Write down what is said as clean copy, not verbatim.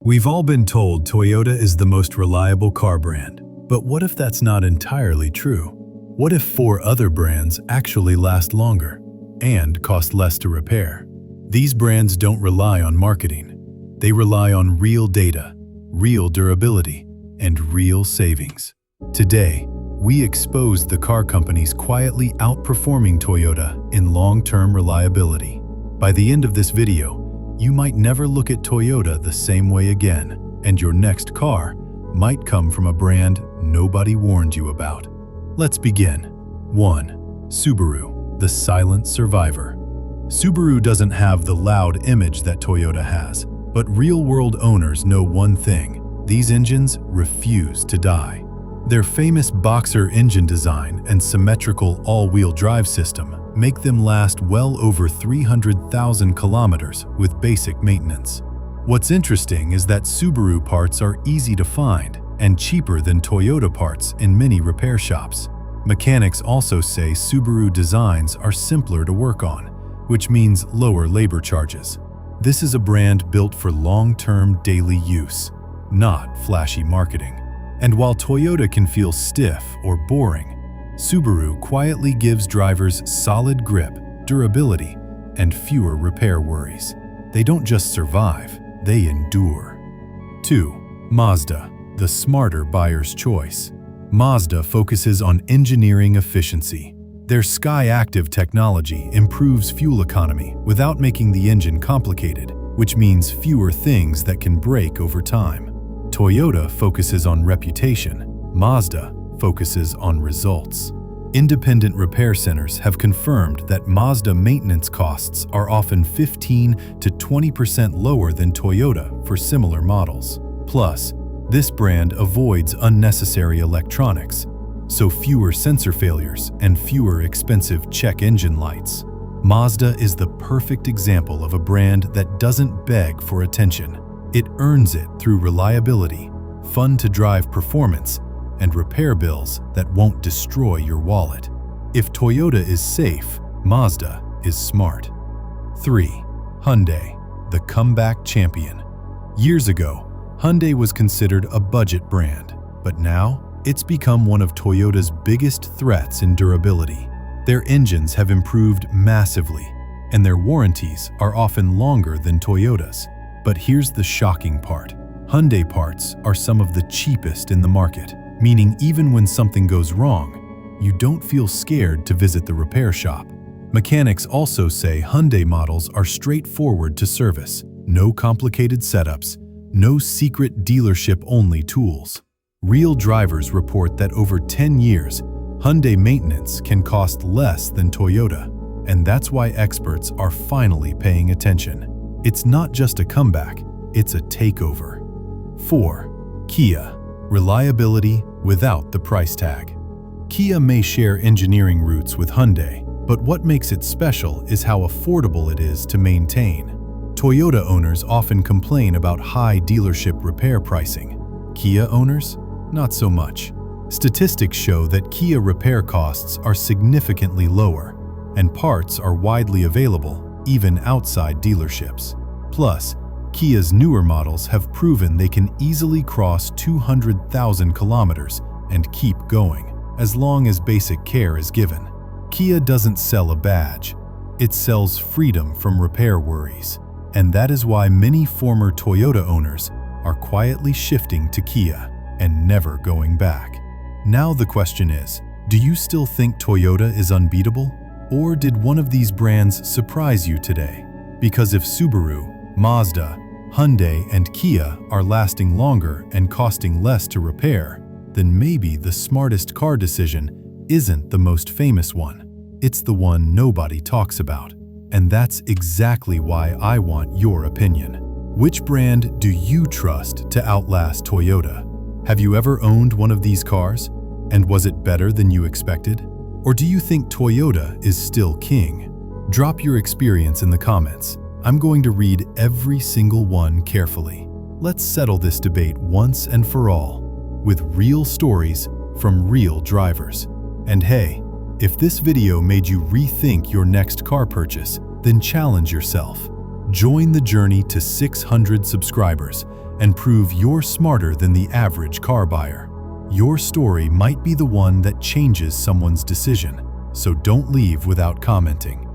We've all been told Toyota is the most reliable car brand, but what if that's not entirely true? What if 4 other brands actually last longer and cost less to repair? These brands don't rely on marketing. They rely on real data, real durability, and real savings. Today, we expose the car companies quietly outperforming Toyota in long-term reliability. By the end of this video, you might never look at Toyota the same way again, and your next car might come from a brand nobody warned you about. Let's begin. 1. Subaru, the silent survivor. Subaru doesn't have the loud image that Toyota has, but real-world owners know one thing: these engines refuse to die. Their famous boxer engine design and symmetrical all-wheel drive system make them last well over 300,000 kilometers with basic maintenance. What's interesting is that Subaru parts are easy to find and cheaper than Toyota parts in many repair shops. Mechanics also say Subaru designs are simpler to work on, which means lower labor charges. This is a brand built for long-term daily use, not flashy marketing. And while Toyota can feel stiff or boring, Subaru quietly gives drivers solid grip, durability, and fewer repair worries. They don't just survive, they endure. 2. Mazda, the smarter buyer's choice. Mazda focuses on engineering efficiency. Their Sky-Active technology improves fuel economy without making the engine complicated, which means fewer things that can break over time. Toyota focuses on reputation. Mazda focuses on results. Independent repair centers have confirmed that Mazda maintenance costs are often 15 to 20% lower than Toyota for similar models. Plus, this brand avoids unnecessary electronics, so fewer sensor failures and fewer expensive check engine lights. Mazda is the perfect example of a brand that doesn't beg for attention. It earns it through reliability, fun-to-drive performance, and repair bills that won't destroy your wallet. If Toyota is safe, Mazda is smart. 3. Hyundai, the comeback champion. Years ago, Hyundai was considered a budget brand, but now it's become one of Toyota's biggest threats in durability. Their engines have improved massively, and their warranties are often longer than Toyota's. But here's the shocking part. Hyundai parts are some of the cheapest in the market, meaning even when something goes wrong, you don't feel scared to visit the repair shop. Mechanics also say Hyundai models are straightforward to service. No complicated setups, no secret dealership-only tools. Real drivers report that over 10 years, Hyundai maintenance can cost less than Toyota, and that's why experts are finally paying attention. It's not just a comeback, it's a takeover. 4. Kia, reliability without the price tag. Kia may share engineering roots with Hyundai, but what makes it special is how affordable it is to maintain. Toyota owners often complain about high dealership repair pricing. Kia owners? Not so much. Statistics show that Kia repair costs are significantly lower, and parts are widely available, even outside dealerships. Plus, Kia's newer models have proven they can easily cross 200,000 kilometers and keep going, as long as basic care is given. Kia doesn't sell a badge. It sells freedom from repair worries. And that is why many former Toyota owners are quietly shifting to Kia and never going back. Now the question is, do you still think Toyota is unbeatable? Or did one of these brands surprise you today? Because if Subaru, Mazda, Hyundai, and Kia are lasting longer and costing less to repair, then maybe the smartest car decision isn't the most famous one. It's the one nobody talks about. And that's exactly why I want your opinion. Which brand do you trust to outlast Toyota? Have you ever owned one of these cars? And was it better than you expected? Or do you think Toyota is still king? Drop your experience in the comments. I'm going to read every single one carefully. Let's settle this debate once and for all, with real stories from real drivers. And hey, if this video made you rethink your next car purchase, then challenge yourself. Join the journey to 600 subscribers and prove you're smarter than the average car buyer. Your story might be the one that changes someone's decision, so don't leave without commenting.